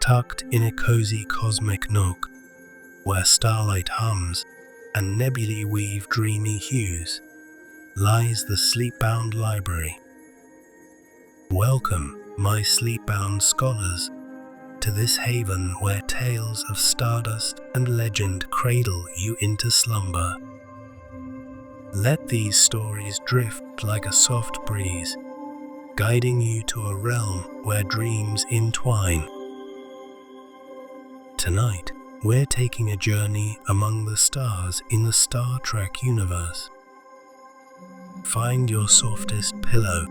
tucked in a cozy cosmic nook, where starlight hums and nebulae weave dreamy hues, lies the sleep-bound library. Welcome, my sleep-bound scholars, to this haven where tales of stardust and legend cradle you into slumber. Let these stories drift like a soft breeze, guiding you to a realm where dreams entwine. Tonight, we're taking a journey among the stars in the Star Trek universe. Find your softest pillow,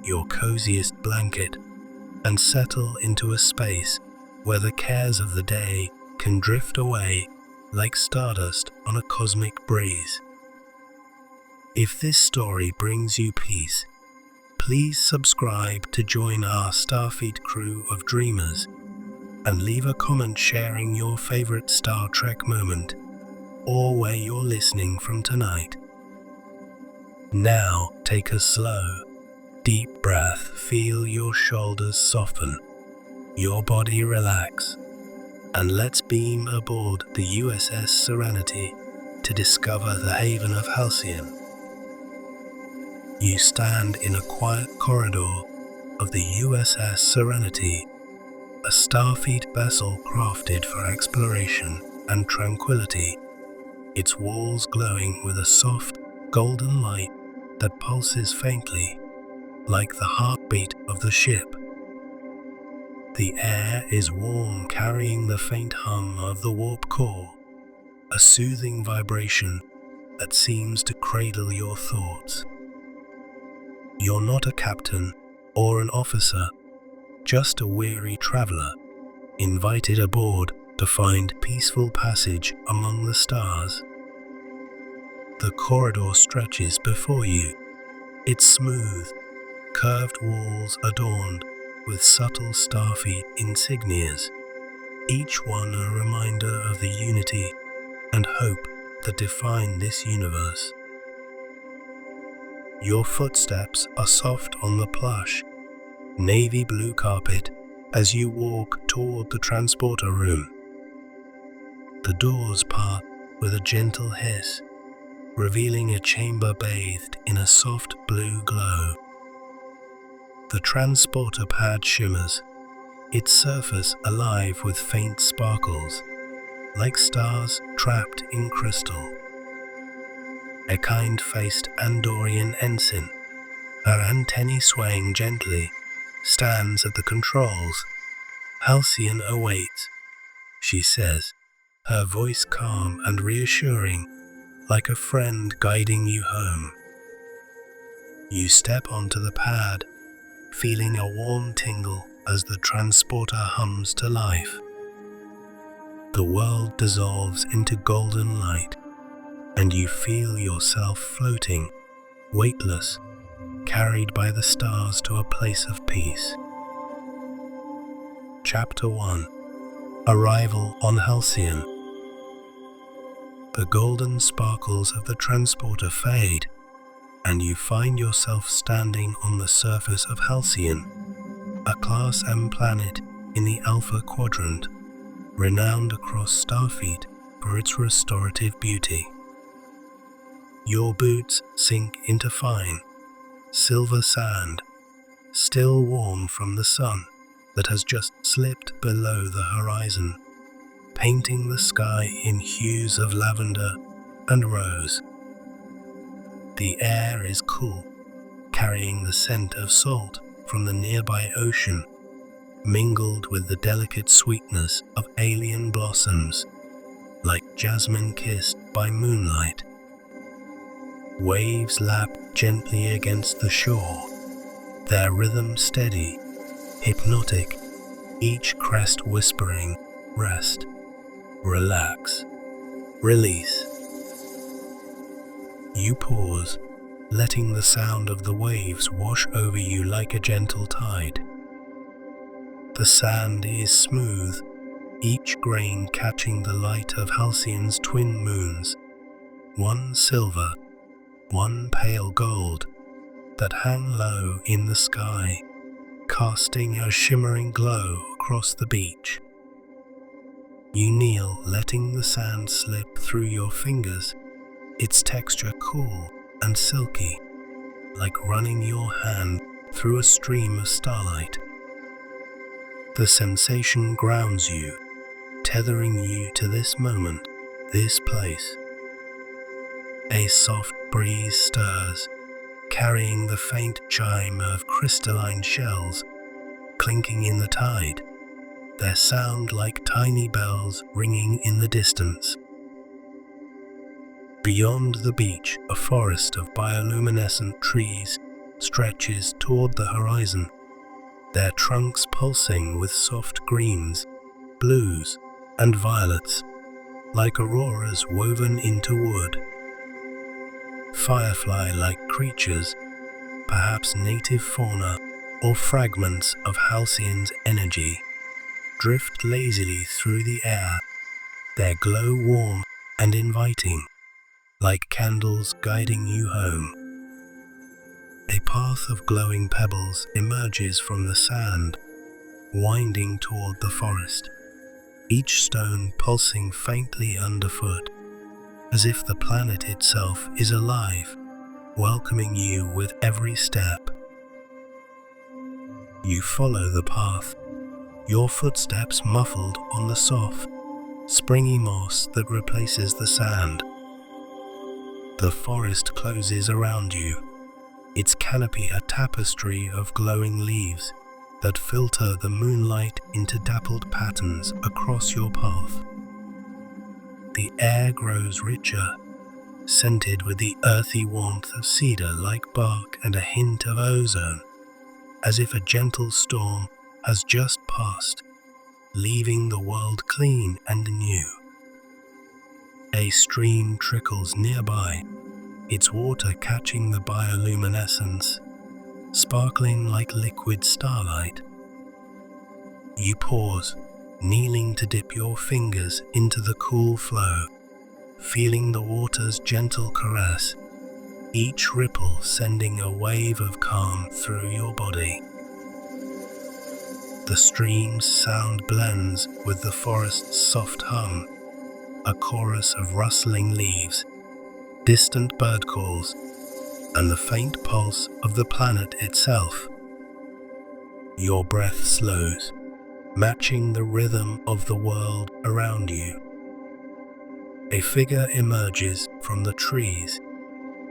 your coziest blanket, and settle into a space where the cares of the day can drift away like stardust on a cosmic breeze. If this story brings you peace, please subscribe to join our Starfleet crew of dreamers and leave a comment sharing your favorite Star Trek moment or where you're listening from tonight. Now, take a slow, deep breath, feel your shoulders soften, your body relax, and let's beam aboard the USS Serenity to discover the haven of Halcyon. You stand in a quiet corridor of the USS Serenity, a Starfleet vessel crafted for exploration and tranquility, its walls glowing with a soft, golden light that pulses faintly, like the heartbeat of the ship. The air is warm, carrying the faint hum of the warp core, a soothing vibration that seems to cradle your thoughts. You're not a captain or an officer, just a weary traveler, invited aboard to find peaceful passage among the stars. The corridor stretches before you, its smooth, curved walls adorned with subtle Starfleet insignias, each one a reminder of the unity and hope that define this universe. Your footsteps are soft on the plush, navy blue carpet as you walk toward the transporter room. The doors part with a gentle hiss, revealing a chamber bathed in a soft blue glow. The transporter pad shimmers, its surface alive with faint sparkles, like stars trapped in crystal. A kind-faced Andorian ensign, her antennae swaying gently, stands at the controls. "Halcyon awaits," she says, her voice calm and reassuring, like a friend guiding you home. You step onto the pad, feeling a warm tingle as the transporter hums to life. The world dissolves into golden light, and you feel yourself floating, weightless, carried by the stars to a place of peace. Chapter 1: Arrival on Halcyon. The golden sparkles of the transporter fade, and you find yourself standing on the surface of Halcyon, a Class M planet in the Alpha Quadrant, renowned across Starfleet for its restorative beauty. Your boots sink into fine, silver sand, still warm from the sun that has just slipped below the horizon, painting the sky in hues of lavender and rose. The air is cool, carrying the scent of salt from the nearby ocean, mingled with the delicate sweetness of alien blossoms, like jasmine kissed by moonlight. Waves lap gently against the shore, their rhythm steady, hypnotic, each crest whispering, "Rest, relax, release." You pause, letting the sound of the waves wash over you like a gentle tide. The sand is smooth, each grain catching the light of Halcyon's twin moons, one silver, one pale gold, that hang low in the sky, casting a shimmering glow across the beach. You kneel, letting the sand slip through your fingers, its texture cool and silky, like running your hand through a stream of starlight. The sensation grounds you, tethering you to this moment, this place. A soft breeze stirs, carrying the faint chime of crystalline shells clinking in the tide, their sound like tiny bells ringing in the distance. Beyond the beach, a forest of bioluminescent trees stretches toward the horizon, their trunks pulsing with soft greens, blues, and violets, like auroras woven into wood. Firefly-like creatures, perhaps native fauna or fragments of Halcyon's energy, drift lazily through the air, their glow warm and inviting, like candles guiding you home. A path of glowing pebbles emerges from the sand, winding toward the forest, each stone pulsing faintly underfoot, as if the planet itself is alive, welcoming you with every step. You follow the path, your footsteps muffled on the soft, springy moss that replaces the sand. The forest closes around you, its canopy a tapestry of glowing leaves that filter the moonlight into dappled patterns across your path. The air grows richer, scented with the earthy warmth of cedar-like bark and a hint of ozone, as if a gentle storm has just passed, leaving the world clean and new. A stream trickles nearby, its water catching the bioluminescence, sparkling like liquid starlight. You pause, kneeling to dip your fingers into the cool flow, feeling the water's gentle caress, each ripple sending a wave of calm through your body. The stream's sound blends with the forest's soft hum, a chorus of rustling leaves, distant bird calls, and the faint pulse of the planet itself. Your breath slows, matching the rhythm of the world around you. A figure emerges from the trees,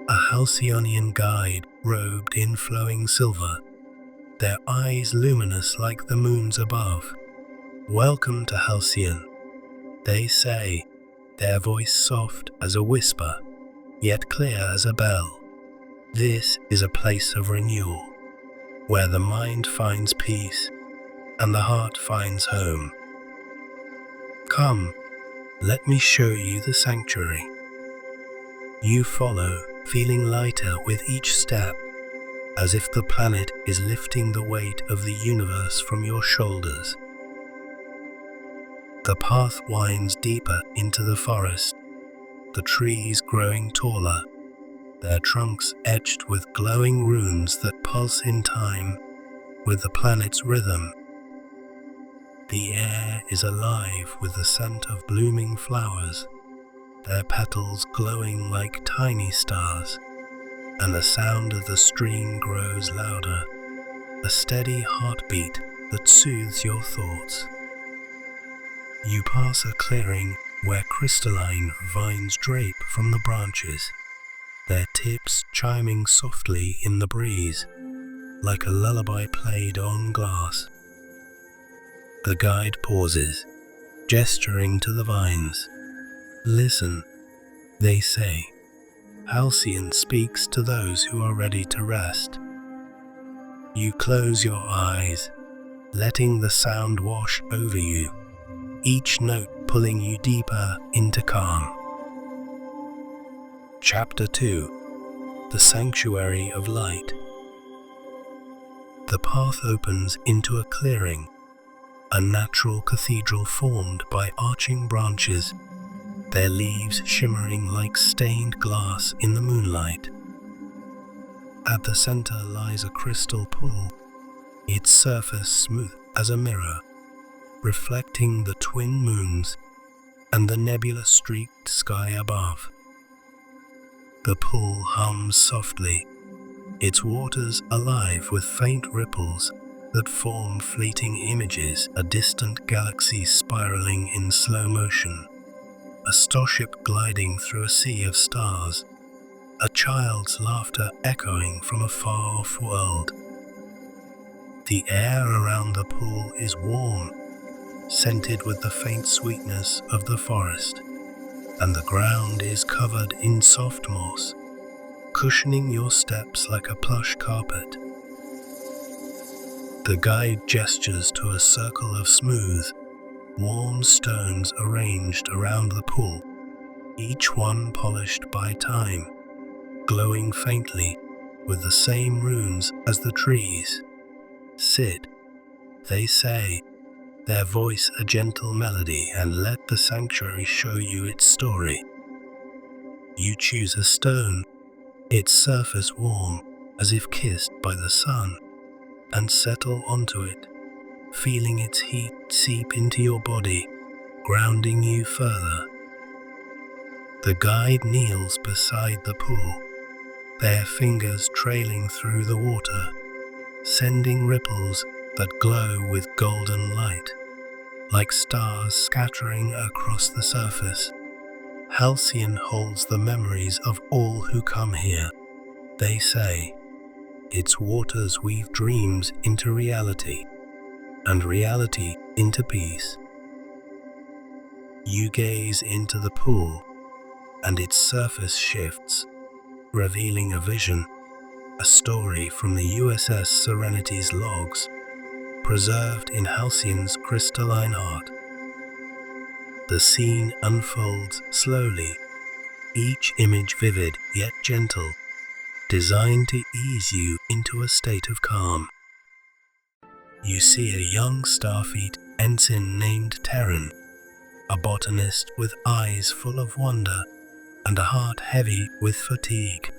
a Halcyonian guide robed in flowing silver, their eyes luminous like the moons above. "Welcome to Halcyon," they say, their voice soft as a whisper, yet clear as a bell. This is a place of renewal, where the mind finds peace and the heart finds home. Come, let me show you the sanctuary. You follow, feeling lighter with each step, as if the planet is lifting the weight of the universe from your shoulders. The path winds deeper into the forest, the trees growing taller, their trunks etched with glowing runes that pulse in time with the planet's rhythm. The air is alive with the scent of blooming flowers, their petals glowing like tiny stars, and the sound of the stream grows louder, a steady heartbeat that soothes your thoughts. You pass a clearing where crystalline vines drape from the branches, their tips chiming softly in the breeze, like a lullaby played on glass. The guide pauses, gesturing to the vines. "Listen," they say. "Halcyon speaks to those who are ready to rest." You close your eyes, letting the sound wash over you, each note pulling you deeper into calm. Chapter 2: The Sanctuary of Light. The path opens into a clearing, a natural cathedral formed by arching branches, their leaves shimmering like stained glass in the moonlight. At the center lies a crystal pool, its surface smooth as a mirror, reflecting the twin moons and the nebula-streaked sky above. The pool hums softly, its waters alive with faint ripples that form fleeting images, a distant galaxy spiraling in slow motion, a starship gliding through a sea of stars, a child's laughter echoing from a far-off world. The air around the pool is warm, scented with the faint sweetness of the forest, and the ground is covered in soft moss, cushioning your steps like a plush carpet. The guide gestures to a circle of smooth, warm stones arranged around the pool, each one polished by time, glowing faintly with the same runes as the trees. Sit, they say, their voice a gentle melody, and let the sanctuary show you its story. You choose a stone, its surface warm as if kissed by the sun, and settle onto it, feeling its heat seep into your body, grounding you further. The guide kneels beside the pool, their fingers trailing through the water, sending ripples that glow with golden light, like stars scattering across the surface. Halcyon holds the memories of all who come here, they say. Its waters weave dreams into reality, and reality into peace. You gaze into the pool, and its surface shifts, revealing a vision, a story from the USS Serenity's logs, preserved in Halcyon's crystalline heart. The scene unfolds slowly, each image vivid yet gentle, designed to ease you into a state of calm. You see a young Starfleet ensign named Terran, a botanist with eyes full of wonder and a heart heavy with fatigue.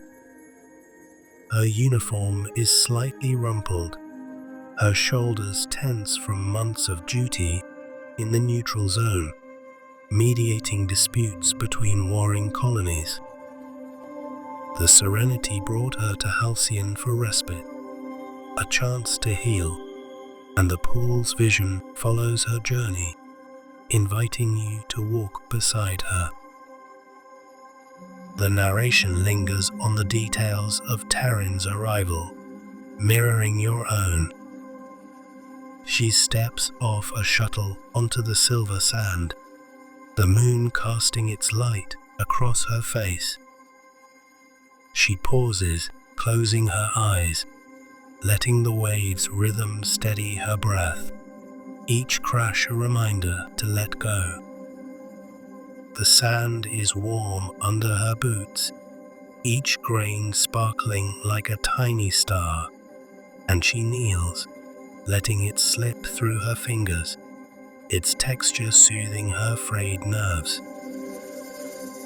Her uniform is slightly rumpled, her shoulders tense from months of duty in the neutral zone, mediating disputes between warring colonies. The Serenity brought her to Halcyon for respite, a chance to heal, and the pool's vision follows her journey, inviting you to walk beside her. The narration lingers on the details of Terran's arrival, mirroring your own. She steps off a shuttle onto the silver sand, the moon casting its light across her face. She pauses, closing her eyes, letting the waves' rhythm steady her breath, each crash a reminder to let go. The sand is warm under her boots, each grain sparkling like a tiny star, and she kneels, letting it slip through her fingers, its texture soothing her frayed nerves.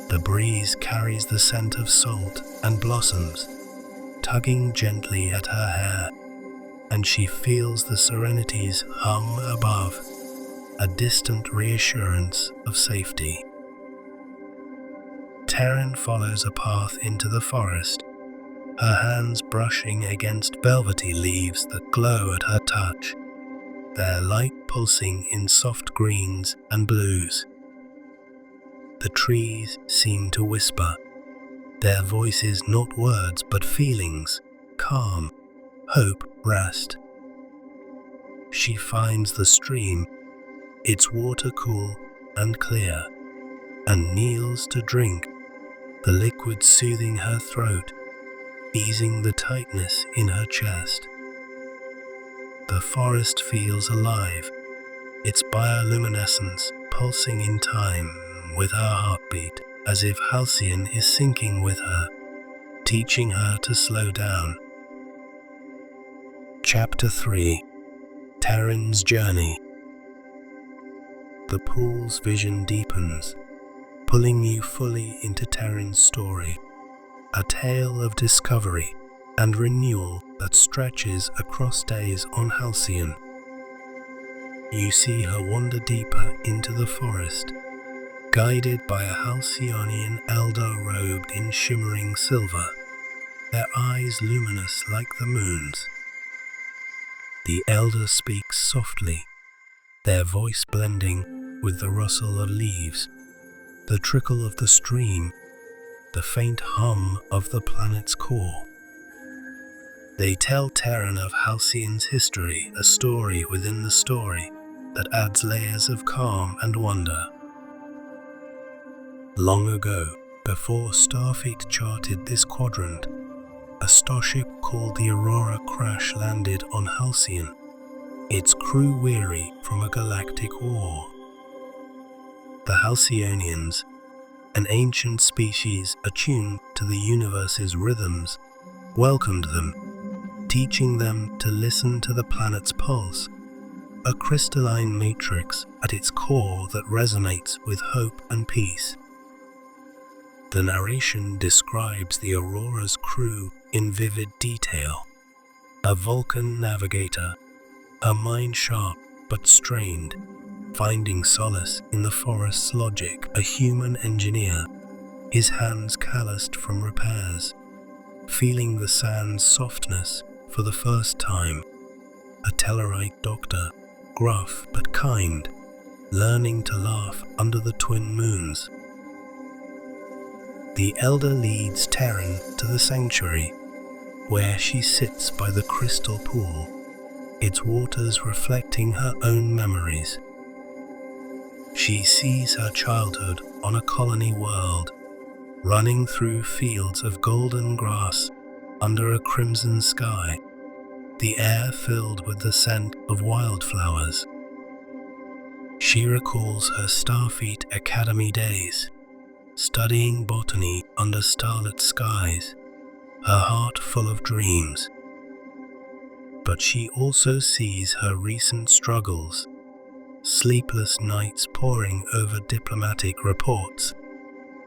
The breeze carries the scent of salt and blossoms, tugging gently at her hair, and she feels the Serenity's hum above, a distant reassurance of safety. Terran follows a path into the forest, her hands brushing against velvety leaves that glow at her touch, their light pulsing in soft greens and blues. The trees seem to whisper, their voices not words but feelings, calm, hope, rest. She finds the stream, its water cool and clear, and kneels to drink, the liquid soothing her throat, easing the tightness in her chest. The forest feels alive, its bioluminescence pulsing in time with her heartbeat, as if Halcyon is syncing with her, teaching her to slow down. Chapter 3: Terran's Journey. The pool's vision deepens, pulling you fully into Terran's story, a tale of discovery, and renewal that stretches across days on Halcyon. You see her wander deeper into the forest, guided by a Halcyonian elder robed in shimmering silver, their eyes luminous like the moon's. The elder speaks softly, their voice blending with the rustle of leaves, the trickle of the stream, the faint hum of the planet's core. They tell Terran of Halcyon's history, a story within the story that adds layers of calm and wonder. Long ago, before Starfleet charted this quadrant, a starship called the Aurora crash-landed on Halcyon, its crew weary from a galactic war. The Halcyonians, an ancient species attuned to the universe's rhythms, welcomed them, teaching them to listen to the planet's pulse, a crystalline matrix at its core that resonates with hope and peace. The narration describes the Aurora's crew in vivid detail. A Vulcan navigator, her mind sharp but strained, finding solace in the forest's logic. A human engineer, his hands calloused from repairs, feeling the sand's softness for the first time. A Tellarite doctor, gruff but kind, learning to laugh under the twin moons. The elder leads Terran to the sanctuary, where she sits by the crystal pool, its waters reflecting her own memories. She sees her childhood on a colony world, running through fields of golden grass under a crimson sky, the air filled with the scent of wildflowers. She recalls her Starfleet Academy days, studying botany under starlit skies, her heart full of dreams. But she also sees her recent struggles, sleepless nights poring over diplomatic reports,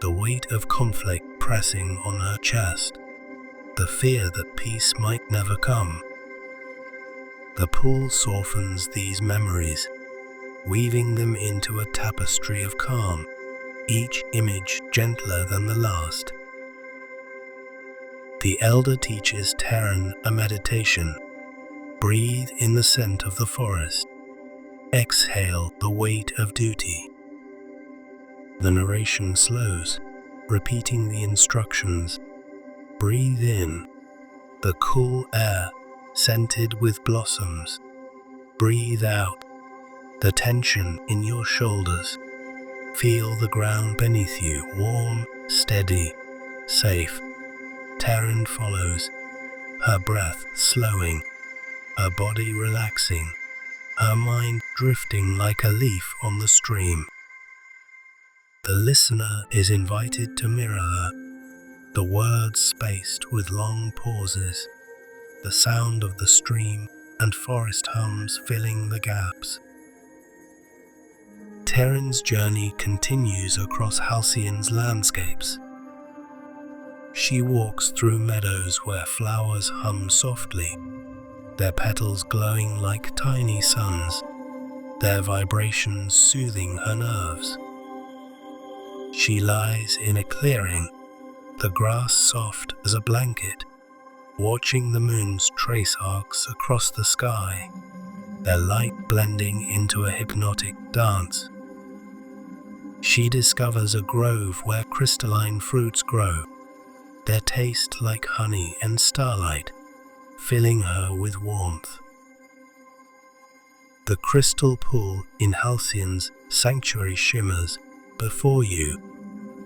the weight of conflict pressing on her chest, the fear that peace might never come. The pool softens these memories, weaving them into a tapestry of calm, each image gentler than the last. The elder teaches Terran a meditation. Breathe in the scent of the forest. Exhale the weight of duty. The narration slows, repeating the instructions. Breathe in the cool air, scented with blossoms. Breathe out the tension in your shoulders. Feel the ground beneath you, warm, steady, safe. Terran follows, her breath slowing, her body relaxing, her mind drifting like a leaf on the stream. The listener is invited to mirror her, the words spaced with long pauses, the sound of the stream and forest hums filling the gaps. Terran's journey continues across Halcyon's landscapes. She walks through meadows where flowers hum softly, their petals glowing like tiny suns, their vibrations soothing her nerves. She lies in a clearing, the grass soft as a blanket, watching the moon's trace arcs across the sky, their light blending into a hypnotic dance. She discovers a grove where crystalline fruits grow, their taste like honey and starlight, filling her with warmth. The crystal pool in Halcyon's sanctuary shimmers before you,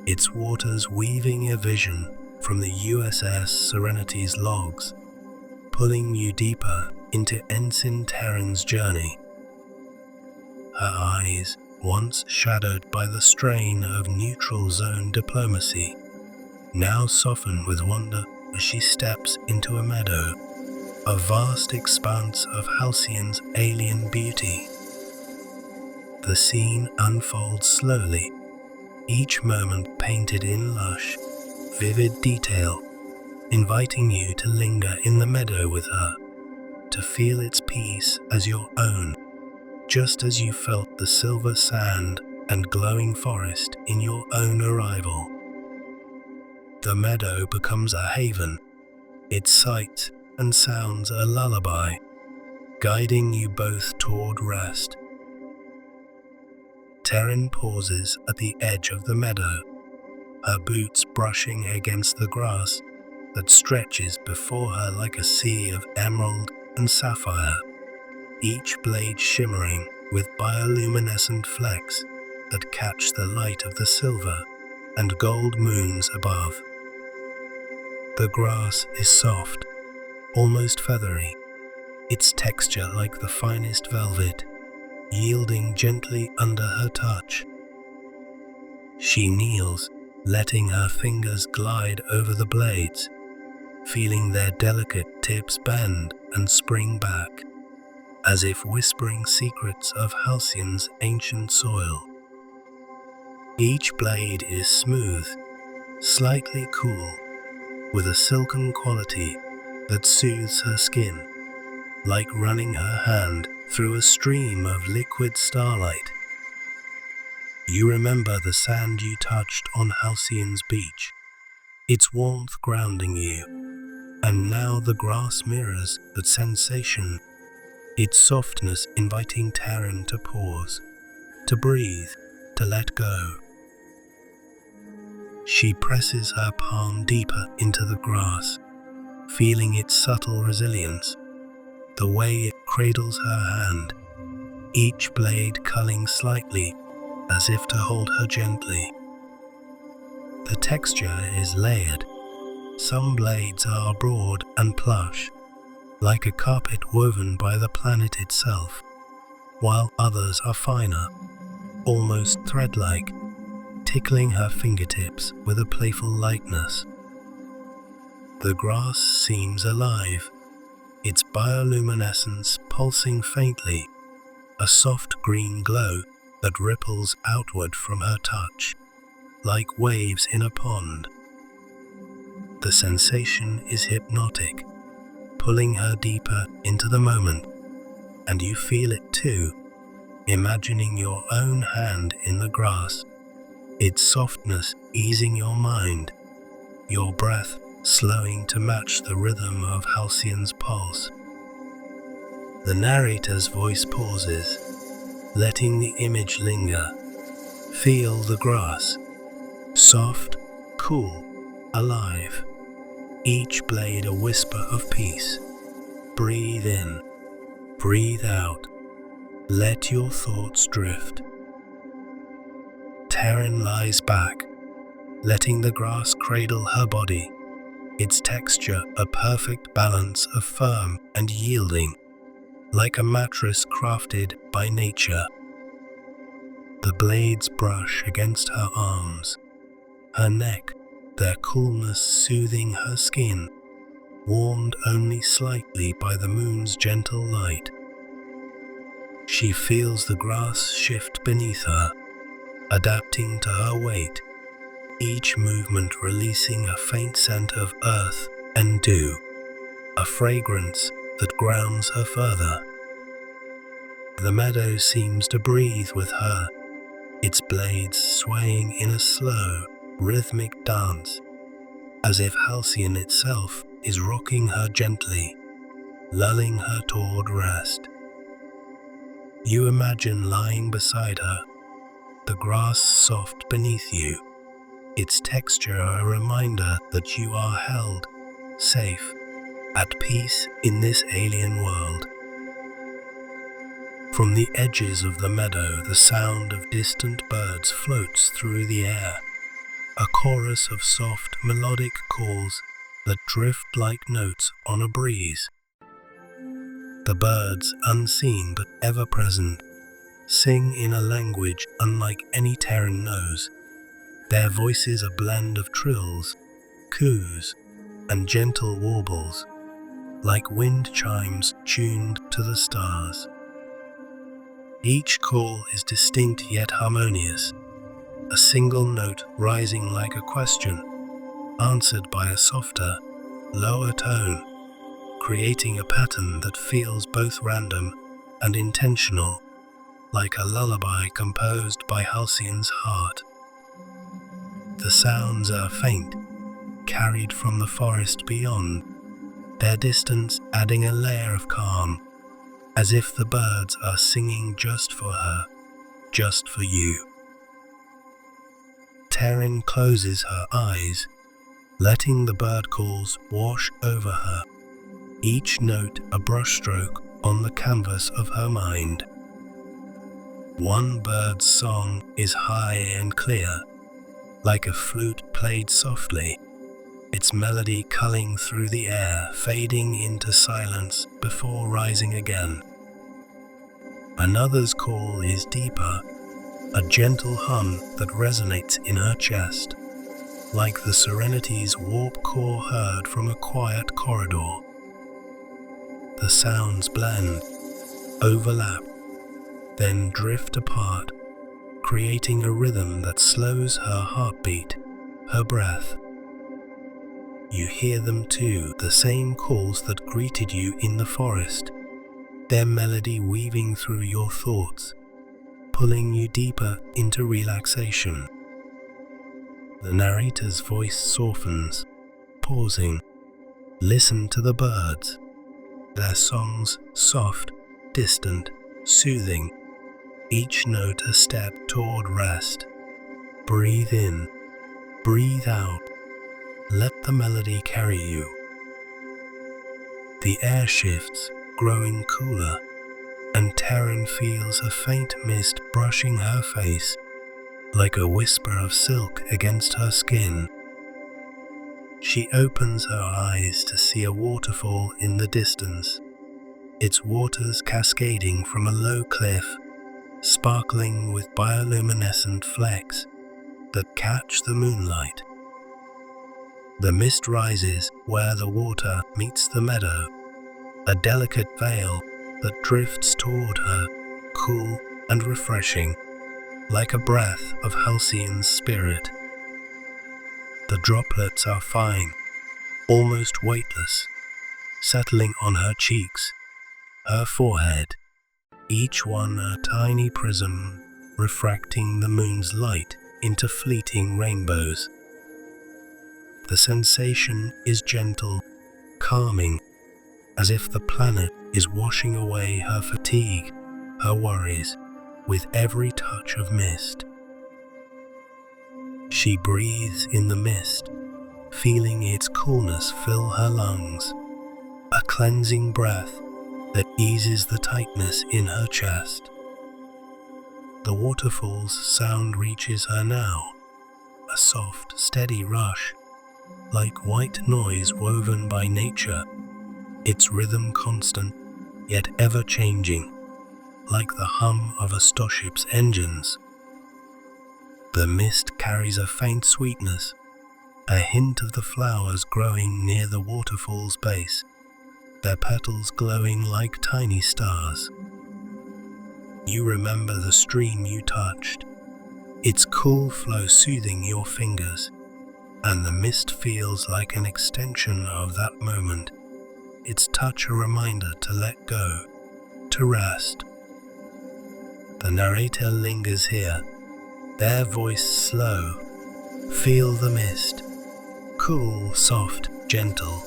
its waters weaving a vision from the USS Serenity's logs, pulling you deeper into Ensign Terran's journey. Her eyes, once shadowed by the strain of neutral zone diplomacy, now soften with wonder as she steps into a meadow, a vast expanse of Halcyon's alien beauty. The scene unfolds slowly, each moment painted in lush, vivid detail, inviting you to linger in the meadow with her, to feel its peace as your own, just as you felt the silver sand and glowing forest in your own arrival. The meadow becomes a haven, its sights and sounds a lullaby, guiding you both toward rest. Terran pauses at the edge of the meadow, her boots brushing against the grass that stretches before her like a sea of emerald and sapphire, each blade shimmering with bioluminescent flecks that catch the light of the silver and gold moons above. The grass is soft, almost feathery, its texture like the finest velvet, yielding gently under her touch. She kneels, letting her fingers glide over the blades, feeling their delicate tips bend and spring back, as if whispering secrets of Halcyon's ancient soil. Each blade is smooth, slightly cool, with a silken quality that soothes her skin, like running her hand through a stream of liquid starlight. You remember the sand you touched on Halcyon's beach, its warmth grounding you, and now the grass mirrors that sensation, its softness inviting Terran to pause, to breathe, to let go. She presses her palm deeper into the grass, feeling its subtle resilience, the way it cradles her hand, each blade culling slightly as if to hold her gently. The texture is layered. Some blades are broad and plush, like a carpet woven by the planet itself, while others are finer, almost thread-like, tickling her fingertips with a playful lightness. The grass seems alive, its bioluminescence pulsing faintly, a soft green glow that ripples outward from her touch, like waves in a pond. The sensation is hypnotic, pulling her deeper into the moment, and you feel it too, imagining your own hand in the grass, its softness easing your mind, your breath slowing to match the rhythm of Halcyon's pulse. The narrator's voice pauses, letting the image linger. Feel the grass, soft, cool, alive, each blade a whisper of peace. Breathe in, breathe out, let your thoughts drift. Terran lies back, letting the grass cradle her body, its texture a perfect balance of firm and yielding, like a mattress crafted by nature. The blades brush against her arms, her neck, their coolness soothing her skin, warmed only slightly by the moon's gentle light. She feels the grass shift beneath her, adapting to her weight, each movement releasing a faint scent of earth and dew, a fragrance that grounds her further. The meadow seems to breathe with her, its blades swaying in a slow, rhythmic dance, as if Halcyon itself is rocking her gently, lulling her toward rest. You imagine lying beside her, the grass soft beneath you, its texture a reminder that you are held, safe, at peace in this alien world. From the edges of the meadow, the sound of distant birds floats through the air, a chorus of soft, melodic calls that drift like notes on a breeze. The birds, unseen but ever present, sing in a language unlike any Terran knows, their voices a blend of trills, coos, and gentle warbles, like wind chimes tuned to the stars. Each call is distinct yet harmonious, a single note rising like a question, answered by a softer, lower tone, creating a pattern that feels both random and intentional, like a lullaby composed by Halcyon's heart. The sounds are faint, carried from the forest beyond, their distance adding a layer of calm, as if the birds are singing just for her, just for you. Terran closes her eyes, letting the bird calls wash over her, each note a brushstroke on the canvas of her mind. One bird's song is high and clear, like a flute played softly, its melody culling through the air, fading into silence before rising again. Another's call is deeper, a gentle hum that resonates in her chest, like the Serenity's warp core heard from a quiet corridor. The sounds blend, overlap, then drift apart, creating a rhythm that slows her heartbeat, her breath. You hear them too, the same calls that greeted you in the forest, their melody weaving through your thoughts, pulling you deeper into relaxation. The narrator's voice softens, pausing. Listen to the birds, their songs soft, distant, soothing, each note a step toward rest. Breathe in, breathe out, let the melody carry you. The air shifts, growing cooler, and Terran feels a faint mist brushing her face, like a whisper of silk against her skin. She opens her eyes to see a waterfall in the distance, its waters cascading from a low cliff, sparkling with bioluminescent flecks that catch the moonlight. The mist rises where the water meets the meadow, a delicate veil that drifts toward her, cool and refreshing, like a breath of Halcyon's spirit. The droplets are fine, almost weightless, settling on her cheeks, her forehead, each one a tiny prism refracting the moon's light into fleeting rainbows. The sensation is gentle, calming, as if the planet is washing away her fatigue, her worries, with every touch of mist. She breathes in the mist, feeling its coolness fill her lungs, a cleansing breath that eases the tightness in her chest. The waterfall's sound reaches her now, a soft, steady rush, like white noise woven by nature, its rhythm constant, yet ever-changing, like the hum of a starship's engines. The mist carries a faint sweetness, a hint of the flowers growing near the waterfall's base, their petals glowing like tiny stars. You remember the stream you touched, its cool flow soothing your fingers, and the mist feels like an extension of that moment, its touch a reminder to let go, to rest. The narrator lingers here, their voice slow. Feel the mist, cool, soft, gentle,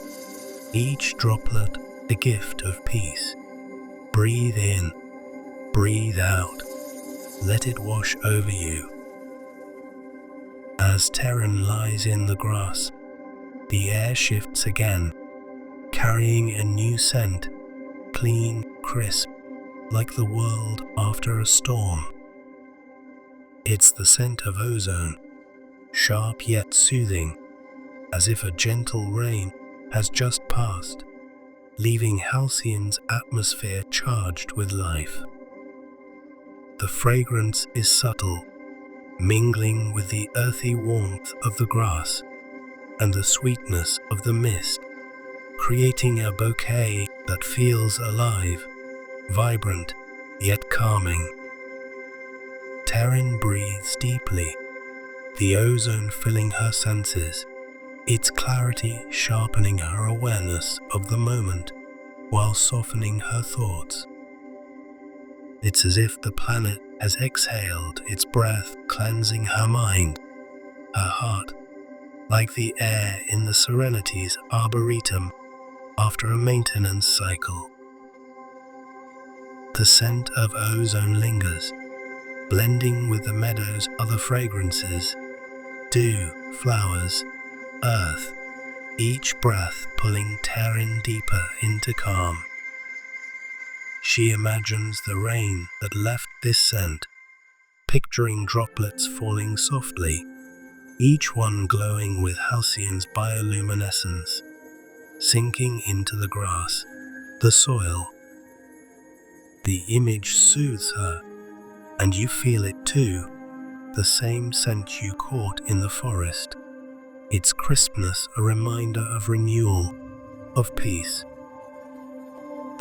each droplet a gift of peace. Breathe in, breathe out, let it wash over you. As Terran lies in the grass, the air shifts again, carrying a new scent, clean, crisp, like the world after a storm. It's the scent of ozone, sharp yet soothing, as if a gentle rain has just passed, leaving Halcyon's atmosphere charged with life. The fragrance is subtle, mingling with the earthy warmth of the grass and the sweetness of the mist, creating a bouquet that feels alive, vibrant, yet calming. Terran breathes deeply, the ozone filling her senses, its clarity sharpening her awareness of the moment while softening her thoughts. It's as if the planet has exhaled its breath, cleansing her mind, her heart, like the air in the Serenity's arboretum after a maintenance cycle. The scent of ozone lingers, blending with the meadow's other fragrances, dew, flowers, earth, each breath pulling Terran deeper into calm. She imagines the rain that left this scent, picturing droplets falling softly, each one glowing with Halcyon's bioluminescence, sinking into the grass, the soil. The image soothes her, and you feel it too, the same scent you caught in the forest, its crispness a reminder of renewal, of peace.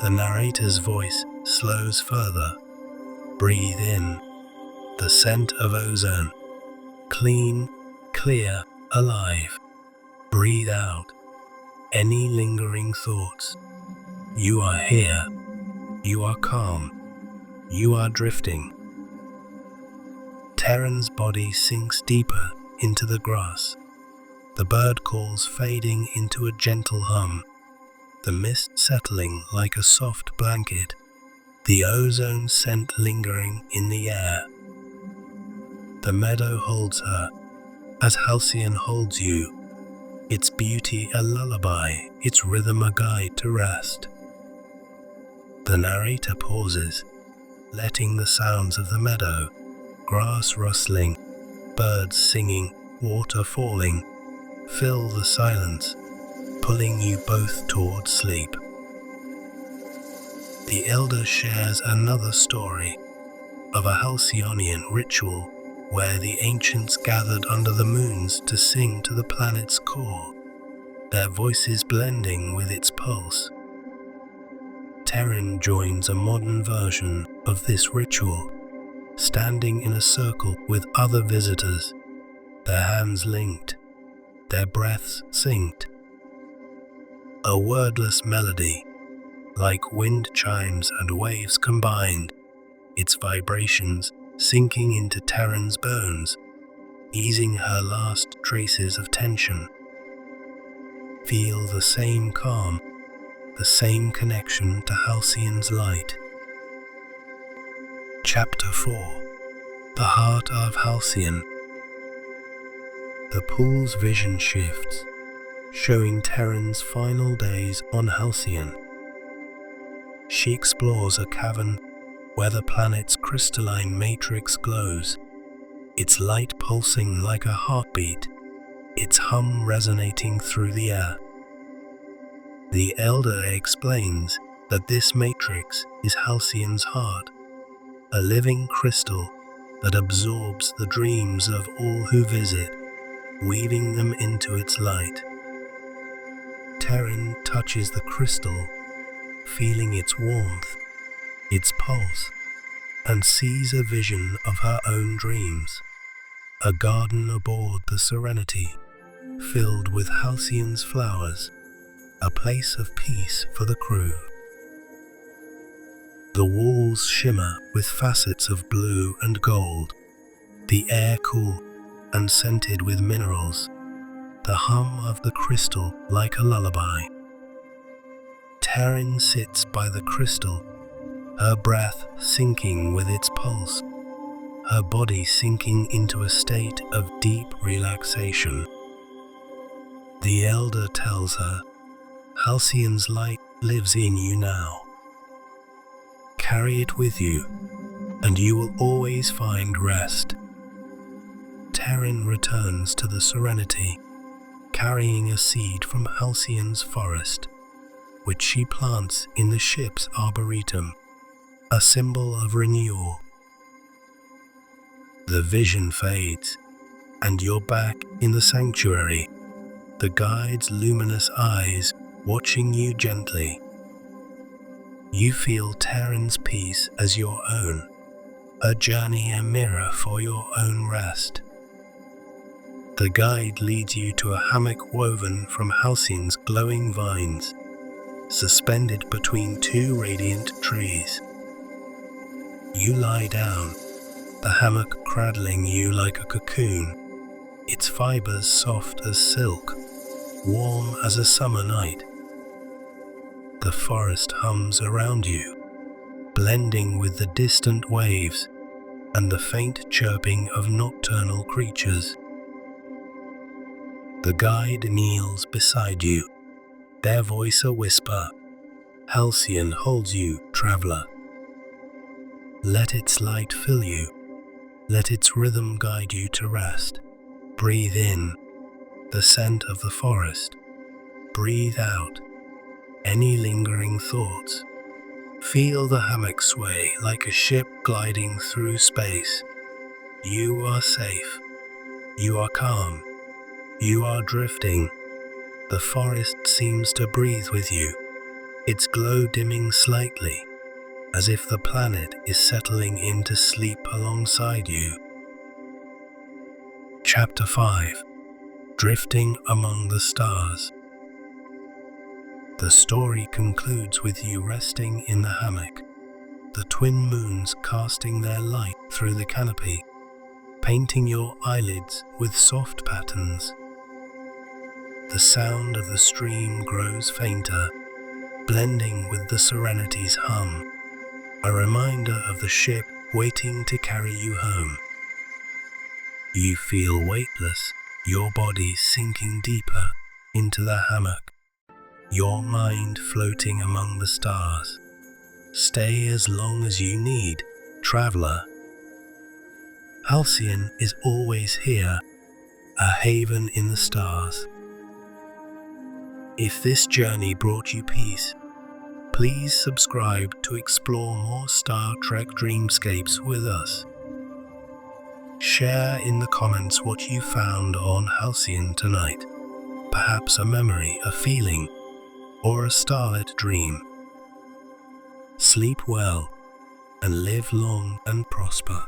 The narrator's voice slows further. Breathe in the scent of ozone, clean, clear, alive. Breathe out any lingering thoughts. You are here. You are calm. You are drifting. Terran's body sinks deeper into the grass, the bird calls fading into a gentle hum, the mist settling like a soft blanket, the ozone scent lingering in the air. The meadow holds her, as Halcyon holds you, its beauty a lullaby, its rhythm a guide to rest. The narrator pauses, letting the sounds of the meadow, grass rustling, birds singing, water falling, fill the silence, pulling you both toward sleep. The elder shares another story of a Halcyonian ritual where the ancients gathered under the moons to sing to the planet's core, their voices blending with its pulse. Terran joins a modern version of this ritual, standing in a circle with other visitors, their hands linked, their breaths synced. A wordless melody, like wind chimes and waves combined, its vibrations sinking into Terran's bones, easing her last traces of tension. Feel the same calm, the same connection to Halcyon's light. Chapter 4. The Heart of Halcyon. The pool's vision shifts, showing Terran's final days on Halcyon. She explores a cavern where the planet's crystalline matrix glows, its light pulsing like a heartbeat, its hum resonating through the air. The elder explains that this matrix is Halcyon's heart, a living crystal that absorbs the dreams of all who visit, weaving them into its light. Terran touches the crystal, feeling its warmth, its pulse, and sees a vision of her own dreams, a garden aboard the Serenity, filled with Halcyon's flowers, a place of peace for the crew. The walls shimmer with facets of blue and gold, the air cool and scented with minerals, the hum of the crystal like a lullaby. Terran sits by the crystal, her breath sinking with its pulse, her body sinking into a state of deep relaxation. The elder tells her, Halcyon's light lives in you now. Carry it with you, and you will always find rest. Terran returns to the Serenity, carrying a seed from Halcyon's forest, which she plants in the ship's arboretum, a symbol of renewal. The vision fades, and you're back in the sanctuary, the guide's luminous eyes watching you gently. You feel Terran's peace as your own, a journey a mirror for your own rest. The guide leads you to a hammock woven from Halcyon's glowing vines, suspended between two radiant trees. You lie down, the hammock cradling you like a cocoon, its fibers soft as silk, warm as a summer night. The forest hums around you, blending with the distant waves and the faint chirping of nocturnal creatures. The guide kneels beside you, their voice a whisper. Halcyon holds you, traveler. Let its light fill you. Let its rhythm guide you to rest. Breathe in the scent of the forest. Breathe out any lingering thoughts. Feel the hammock sway like a ship gliding through space. You are safe. You are calm. You are drifting. The forest seems to breathe with you, its glow dimming slightly, as if the planet is settling into sleep alongside you. Chapter 5. Drifting Among the Stars. The story concludes with you resting in the hammock, the twin moons casting their light through the canopy, painting your eyelids with soft patterns. The sound of the stream grows fainter, blending with the Serenity's hum, a reminder of the ship waiting to carry you home. You feel weightless, your body sinking deeper into the hammock, your mind floating among the stars. Stay as long as you need, traveler. Halcyon is always here, a haven in the stars. If this journey brought you peace, please subscribe to explore more Star Trek dreamscapes with us. Share in the comments what you found on Halcyon tonight, perhaps a memory, a feeling, or a starlit dream. Sleep well and live long and prosper.